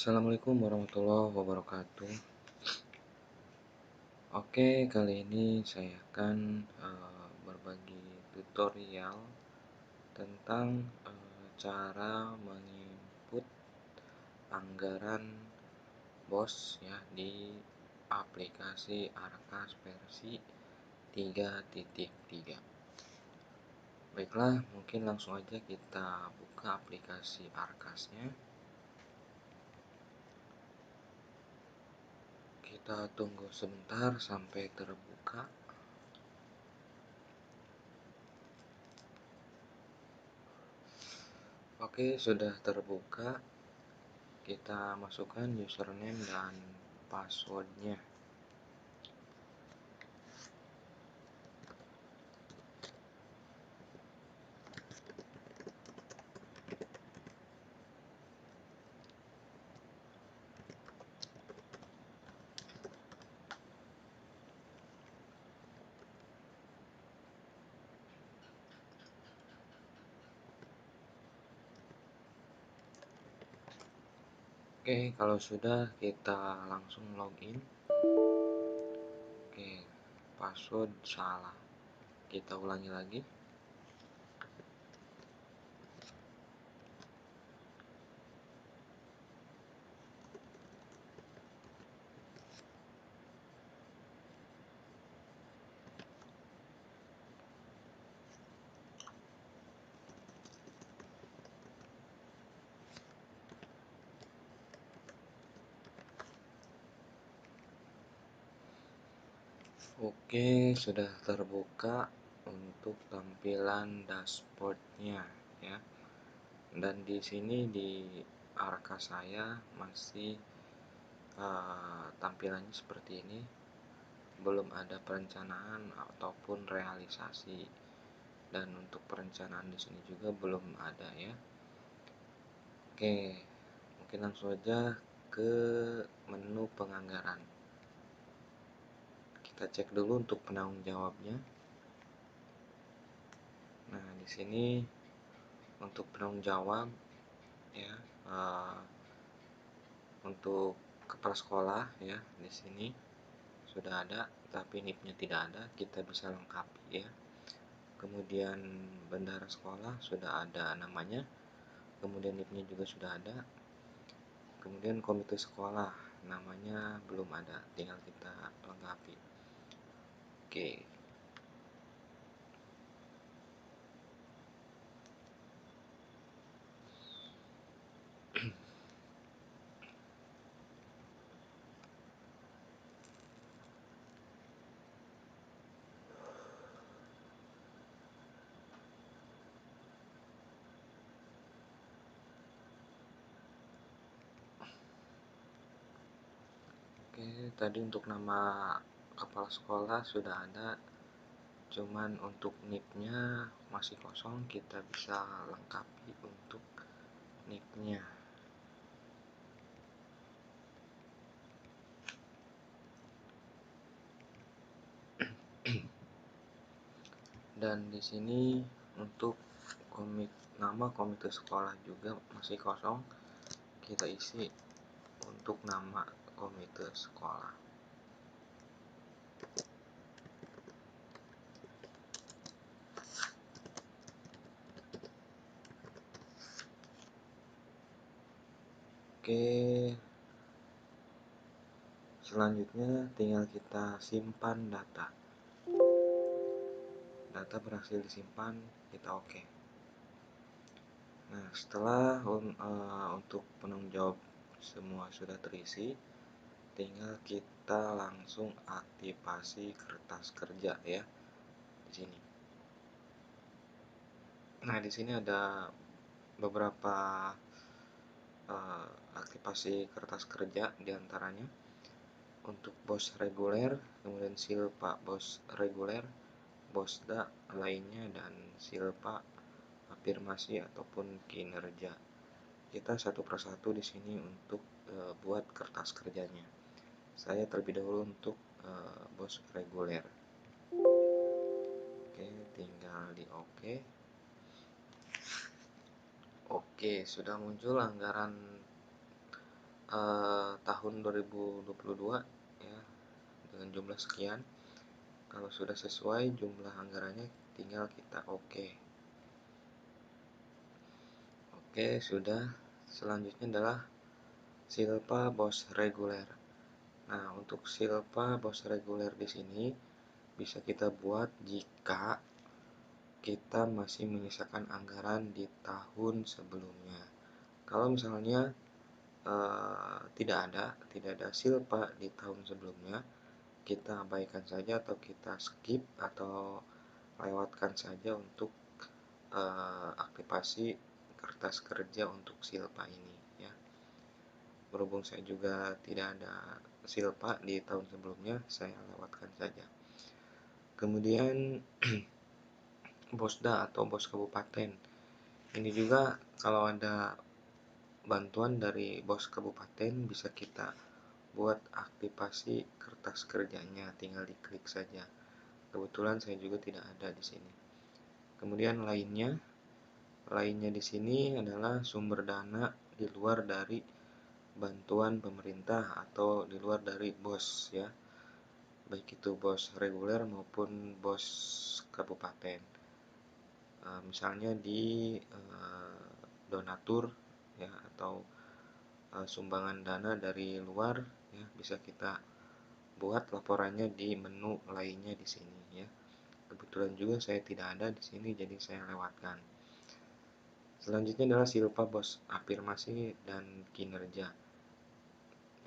Assalamualaikum warahmatullahi wabarakatuh. Oke, kali ini saya akan berbagi tutorial tentang cara menginput anggaran BOS ya di aplikasi Arkas versi 3.3. Baiklah, mungkin langsung aja kita buka aplikasi Arkasnya. Kita tunggu sebentar sampai terbuka. Oke, sudah terbuka. Kita masukkan username dan passwordnya. Oke, kalau sudah kita langsung login. Oke, password salah. Kita ulangi lagi. Oke, sudah terbuka untuk tampilan dashboardnya ya. Dan di sini di Arkas saya masih tampilannya seperti ini. Belum ada perencanaan ataupun realisasi. Dan untuk perencanaan di sini juga belum ada ya. Oke, mungkin langsung aja ke menu penganggaran. Kita cek dulu untuk penanggung jawabnya. Nah, di sini untuk penanggung jawab ya, untuk kepala sekolah ya, di sini sudah ada, tapi NIP-nya tidak ada, kita bisa lengkapi ya. Kemudian bendahara sekolah sudah ada namanya, kemudian NIP-nya juga sudah ada. Kemudian komite sekolah namanya belum ada, tinggal kita lengkapi. Oke. Oke, tadi untuk nama kepala sekolah sudah ada, cuman untuk NIP-nya masih kosong, kita bisa lengkapi untuk NIP-nya. Dan di sini untuk nama komite sekolah juga masih kosong, kita isi untuk nama komite sekolah. Oke, selanjutnya tinggal kita simpan data. Data berhasil disimpan, kita oke. Nah, setelah untuk penanggung jawab semua sudah terisi, tinggal kita langsung aktifasi kertas kerja ya di sini. Nah, di sini ada beberapa aktifasi kertas kerja, diantaranya untuk BOS reguler, kemudian silpa BOS reguler, BOSDA lainnya, dan silpa afirmasi ataupun kinerja. Kita satu persatu di sini untuk buat kertas kerjanya. Saya terlebih dahulu untuk BOS reguler. Oke, tinggal di oke. Oke, sudah muncul anggaran tahun 2022 ya, dengan jumlah sekian. Kalau sudah sesuai jumlah anggarannya, tinggal kita oke. Oke, sudah. Selanjutnya adalah silpa bos reguler. Nah, untuk silpa bos reguler di sini bisa kita buat jika kita masih menyisakan anggaran di tahun sebelumnya. Kalau misalnya tidak ada silpa di tahun sebelumnya, kita abaikan saja atau kita skip atau lewatkan saja untuk aktivasi kertas kerja untuk silpa ini ya. Berhubung saya juga tidak ada silpa di tahun sebelumnya, saya lewatkan saja. Kemudian bosda atau bos kabupaten, ini juga kalau ada bantuan dari bos kabupaten bisa kita buat aktivasi kertas kerjanya, tinggal diklik saja. Kebetulan saya juga tidak ada di sini. Kemudian lainnya di sini adalah sumber dana di luar dari bantuan pemerintah atau di luar dari BOS ya, baik itu BOS reguler maupun BOS kabupaten. Misalnya di donatur ya, atau sumbangan dana dari luar ya, bisa kita buat laporannya di menu lainnya di sini ya. Kebetulan juga saya tidak ada di sini, jadi saya lewatkan. Selanjutnya adalah silpa bos afirmasi dan kinerja.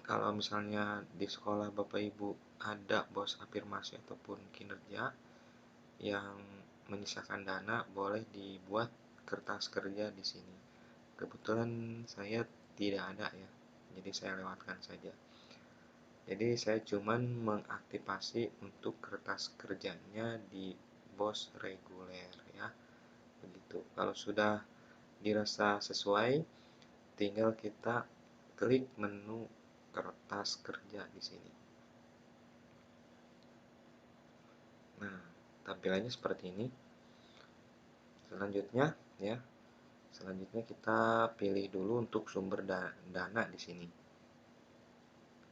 Kalau misalnya di sekolah Bapak Ibu ada bos afirmasi ataupun kinerja yang menyisakan dana, boleh dibuat kertas kerja di sini. Kebetulan saya tidak ada ya, jadi saya lewatkan saja. Jadi saya cuman mengaktifasi untuk kertas kerjanya di bos reguler ya. Begitu. Kalau sudah dirasa sesuai, tinggal kita klik menu kertas kerja di sini. Nah, tampilannya seperti ini. Selanjutnya kita pilih dulu untuk sumber dana di sini.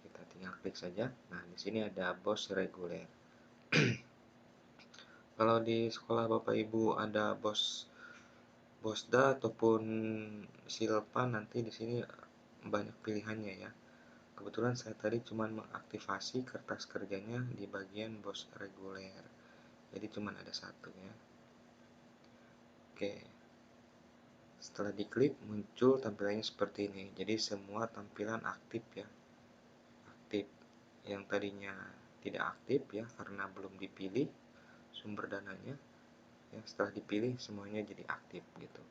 Kita tinggal klik saja. Nah, di sini ada bos reguler. Kalau di sekolah Bapak Ibu ada bosda ataupun silpa, nanti di sini banyak pilihannya ya. Kebetulan saya tadi cuma mengaktifasi kertas kerjanya di bagian bos reguler, jadi cuma ada satu ya. Oke, setelah diklik muncul tampilannya seperti ini. Jadi semua tampilan aktif ya, aktif. Yang tadinya tidak aktif ya karena belum dipilih sumber dananya ya, setelah dipilih semuanya jadi aktif gitu.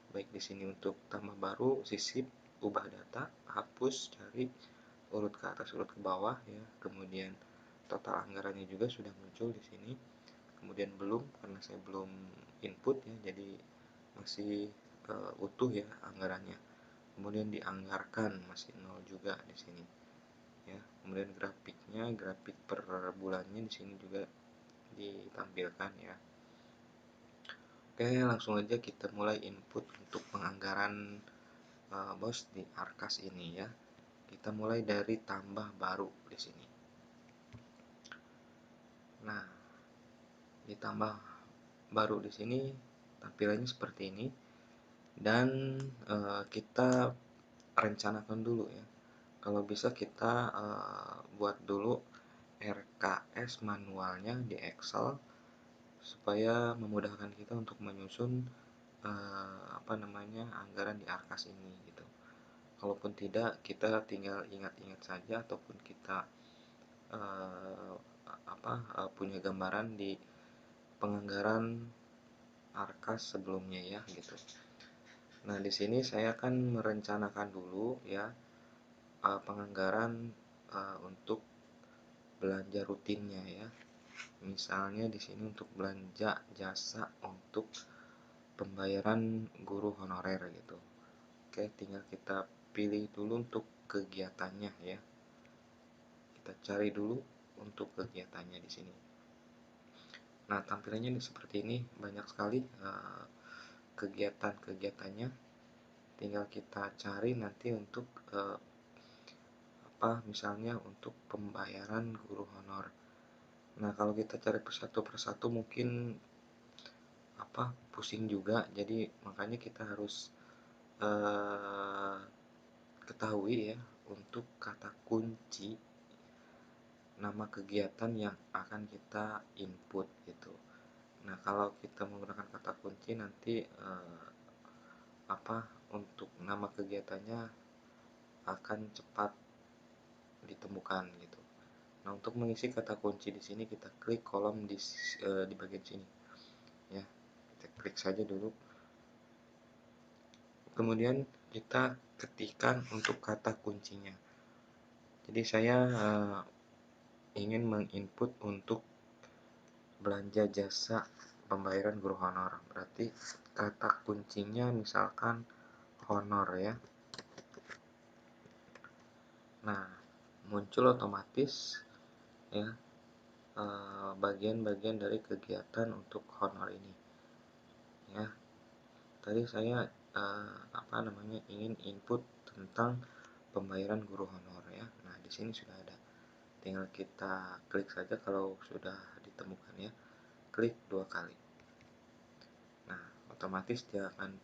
Baik di sini untuk tambah baru, sisip, ubah data, hapus, cari, urut ke atas, urut ke bawah ya. Kemudian total anggarannya juga sudah muncul di sini. Kemudian belum, karena saya belum input ya, jadi masih utuh ya anggarannya. Kemudian dianggarkan masih 0 juga di sini ya. Kemudian grafiknya, grafik per bulannya di sini juga ditampilkan ya. Oke, langsung aja kita mulai input untuk penganggaran bos di Arkas ini ya. Kita mulai dari tambah baru di sini. Nah, ditambah baru di sini tampilannya seperti ini, dan kita rencanakan dulu ya. Kalau bisa kita buat dulu RKS manualnya di Excel supaya memudahkan kita untuk menyusun anggaran di Arkas ini gitu. Kalaupun tidak, kita tinggal ingat-ingat saja ataupun kita punya gambaran di penganggaran Arkas sebelumnya ya gitu. Nah, di sini saya akan merencanakan dulu ya penganggaran untuk belanja rutinnya ya. Misalnya di sini untuk belanja jasa untuk pembayaran guru honorer gitu. Oke, tinggal kita pilih dulu untuk kegiatannya ya. Kita cari dulu untuk kegiatannya di sini. Nah, tampilannya seperti ini, banyak sekali kegiatan-kegiatannya. Tinggal kita cari nanti untuk misalnya untuk pembayaran guru honor. Nah, kalau kita cari persatu mungkin pusing juga, jadi makanya kita harus ketahui ya untuk kata kunci nama kegiatan yang akan kita input gitu. Nah, kalau kita menggunakan kata kunci nanti untuk nama kegiatannya akan cepat ditemukan gitu. Nah, untuk mengisi kata kunci di sini kita klik kolom di bagian sini ya. Kita klik saja dulu. Kemudian kita ketikkan untuk kata kuncinya. Jadi saya ingin menginput untuk belanja jasa pembayaran guru honor. Berarti kata kuncinya misalkan honor ya. Nah, muncul otomatis ya bagian-bagian dari kegiatan untuk honor ini ya. Tadi saya ingin input tentang pembayaran guru honor ya. Nah, di sini sudah ada, tinggal kita klik saja kalau sudah ditemukan ya, klik 2 kali. Nah, otomatis dia akan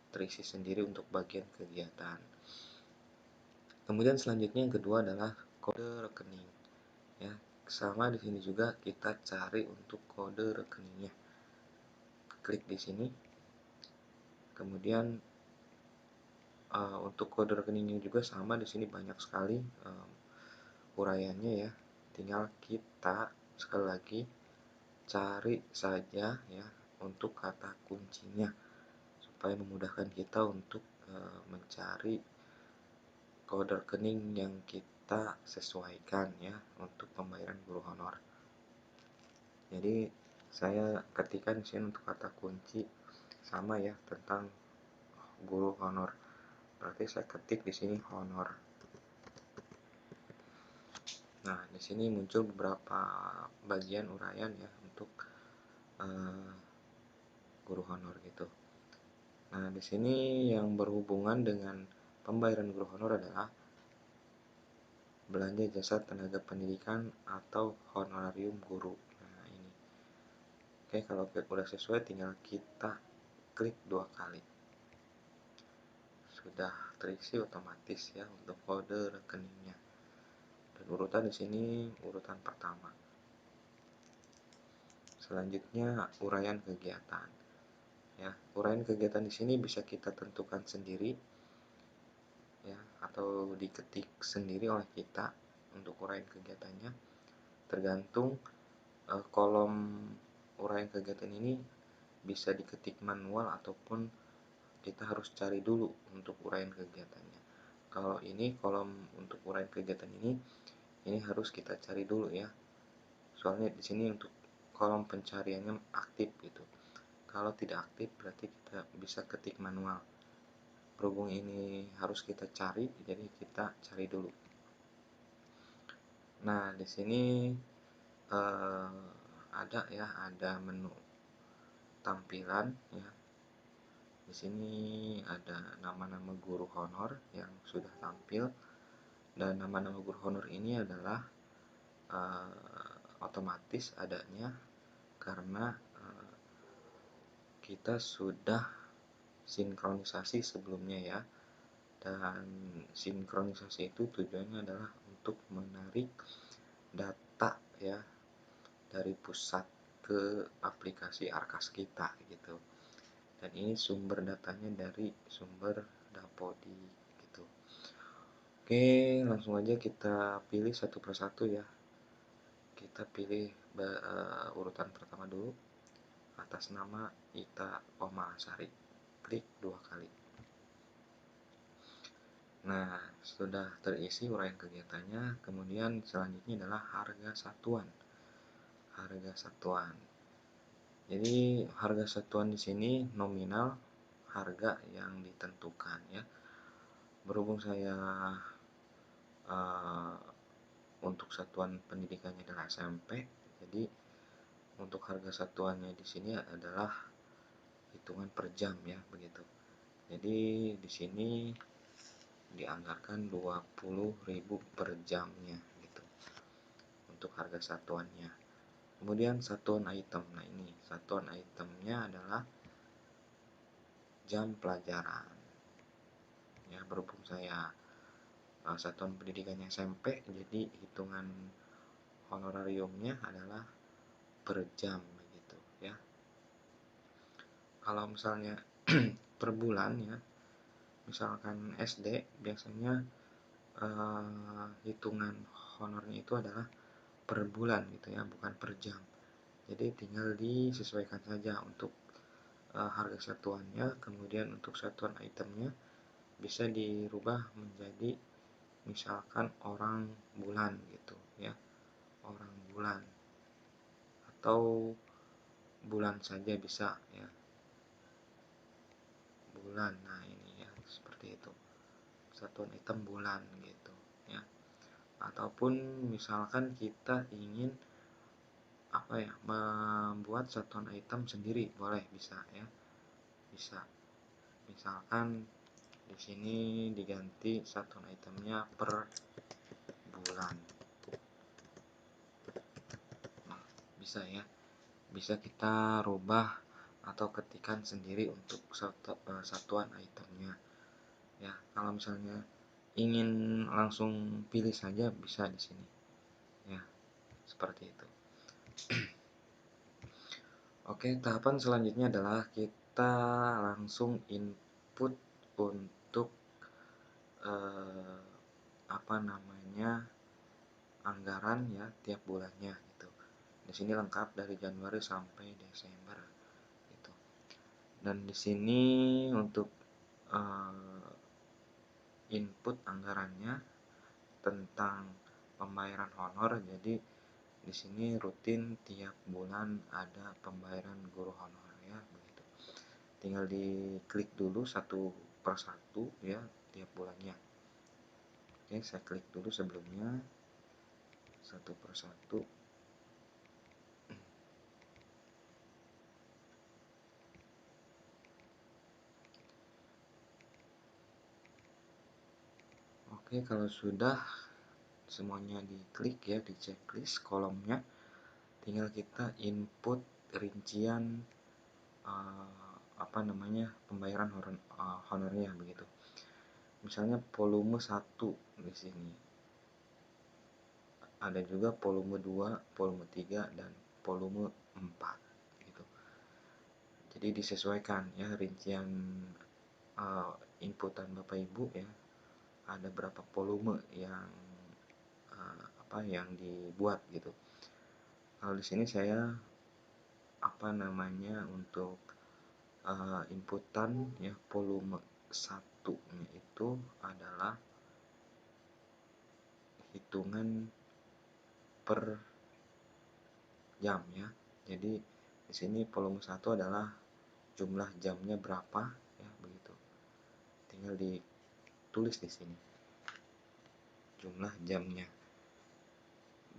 terisi sendiri untuk bagian kegiatan. Kemudian selanjutnya yang kedua adalah kode rekening ya. Sama di sini juga kita cari untuk kode rekeningnya. Klik di sini. Kemudian untuk kode rekeningnya juga sama, di sini banyak sekali uraiannya ya. Tinggal kita sekali lagi cari saja ya untuk kata kuncinya supaya memudahkan kita untuk mencari kode rekening yang kita sesuaikan ya untuk pembayaran guru honor. Jadi saya ketikkan di sini untuk kata kunci sama ya tentang guru honor. Berarti saya ketik di sini honor. Nah, di sini muncul beberapa bagian uraian ya untuk guru honor gitu. Nah, di sini yang berhubungan dengan pembayaran guru honor adalah belanja jasa tenaga pendidikan atau honorarium guru. Nah, ini. Oke, kalau udah sesuai tinggal kita klik 2 kali. Sudah terisi otomatis ya untuk kode rekeningnya. Dan urutan di sini urutan pertama. Selanjutnya uraian kegiatan. Ya, uraian kegiatan di sini bisa kita tentukan sendiri ya atau diketik sendiri oleh kita untuk uraian kegiatannya. Tergantung kolom uraian kegiatan ini bisa diketik manual ataupun kita harus cari dulu untuk uraian kegiatannya. Kalau ini kolom untuk uraian kegiatan ini harus kita cari dulu ya. Soalnya di sini untuk kolom pencariannya aktif gitu. Kalau tidak aktif berarti kita bisa ketik manual. Berhubung ini harus kita cari, jadi kita cari dulu. Nah, di sini ada menu tampilan ya. Di sini ada nama-nama guru honor yang sudah tampil, dan nama-nama guru honor ini adalah otomatis adanya karena kita sudah sinkronisasi sebelumnya ya. Dan sinkronisasi itu tujuannya adalah untuk menarik data ya dari pusat ke aplikasi Arkas kita gitu. Dan ini sumber datanya dari sumber Dapodi gitu. Oke, langsung aja kita pilih satu persatu ya. Kita pilih urutan pertama dulu, atas nama Ita Omasari. Klik 2 kali. Nah, sudah terisi uraian kegiatannya. Kemudian selanjutnya adalah harga satuan. Harga satuan. Jadi harga satuan di sini nominal harga yang ditentukan ya. Berhubung saya untuk satuan pendidikannya adalah SMP, jadi untuk harga satuannya di sini adalah hitungan per jam ya begitu. Jadi di sini dianggarkan 20.000 per jamnya gitu untuk harga satuannya. Kemudian satuan item. Nah, ini satuan itemnya adalah jam pelajaran. Ya, berhubung saya satuan pendidikannya SMP, jadi hitungan honorariumnya adalah per jam begitu ya. Kalau misalnya per bulan ya, misalkan SD biasanya hitungan honornya itu adalah per bulan gitu ya, bukan per jam. Jadi tinggal disesuaikan saja untuk harga satuannya, kemudian untuk satuan itemnya bisa dirubah menjadi misalkan orang bulan gitu ya, orang bulan atau bulan saja bisa ya, bulan. Nah, ini ya seperti itu, satuan item bulan gitu ya. Ataupun misalkan kita ingin membuat satuan item sendiri, boleh, bisa ya, bisa. Misalkan di sini diganti satuan itemnya per bulan. Nah, bisa ya, bisa kita rubah atau ketikkan sendiri untuk satuan itemnya ya. Kalau misalnya ingin langsung pilih saja bisa di sini ya, seperti itu. Oke, tahapan selanjutnya adalah kita langsung input untuk anggaran ya tiap bulannya gitu. Di sini lengkap dari Januari sampai Desember gitu. Dan di sini untuk input anggarannya tentang pembayaran honor. Jadi di sini rutin tiap bulan ada pembayaran guru honor ya begitu. Tinggal diklik dulu satu persatu ya tiap bulannya. Oke, saya klik dulu sebelumnya satu persatu. Oke, kalau sudah semuanya diklik ya di checklist kolomnya, tinggal kita input rincian pembayaran honornya begitu. Misalnya volume 1 di sini. Ada juga volume 2, volume 3 dan volume 4 gitu. Jadi disesuaikan ya rincian inputan Bapak Ibu ya. Ada berapa volume yang dibuat gitu. Kalau di sini saya untuk inputan ya volume 1-nya itu adalah hitungan per jam ya. Jadi di sini volume 1 adalah jumlah jamnya berapa ya begitu. Tinggal ditulis di sini jumlah jamnya.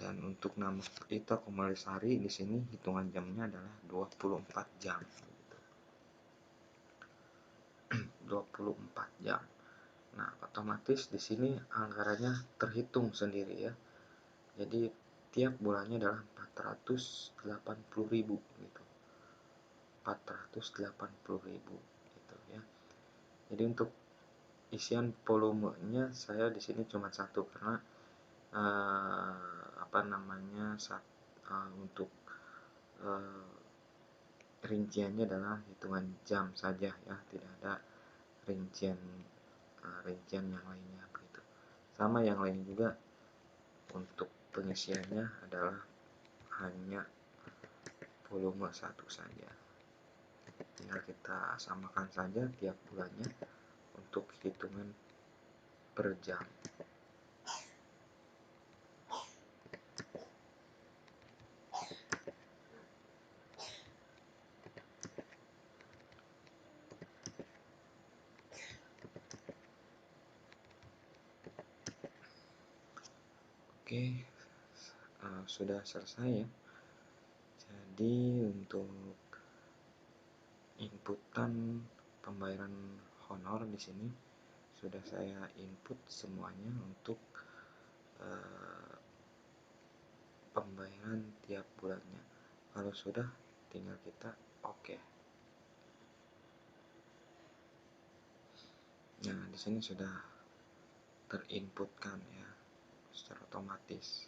Dan untuk nama Ita Kumalisari di sini hitungan jamnya adalah 24 jam. 24 jam. Nah, otomatis di sini anggarannya terhitung sendiri ya. Jadi tiap bulannya adalah 480.000 gitu. 480.000 gitu ya. Jadi untuk isian volumenya saya di sini cuma satu karena untuk rinciannya adalah hitungan jam saja ya, tidak ada rincian yang lainnya begitu. Sama yang lain juga untuk pengisiannya adalah hanya volume 1 saja. Tinggal kita samakan saja tiap bulannya untuk hitungan per jam. Oke, sudah selesai ya. Jadi untuk inputan pembayaran honor di sini sudah saya input semuanya untuk pembayaran tiap bulannya. Kalau sudah, tinggal kita oke. Nah, di sini sudah terinputkan ya secara otomatis.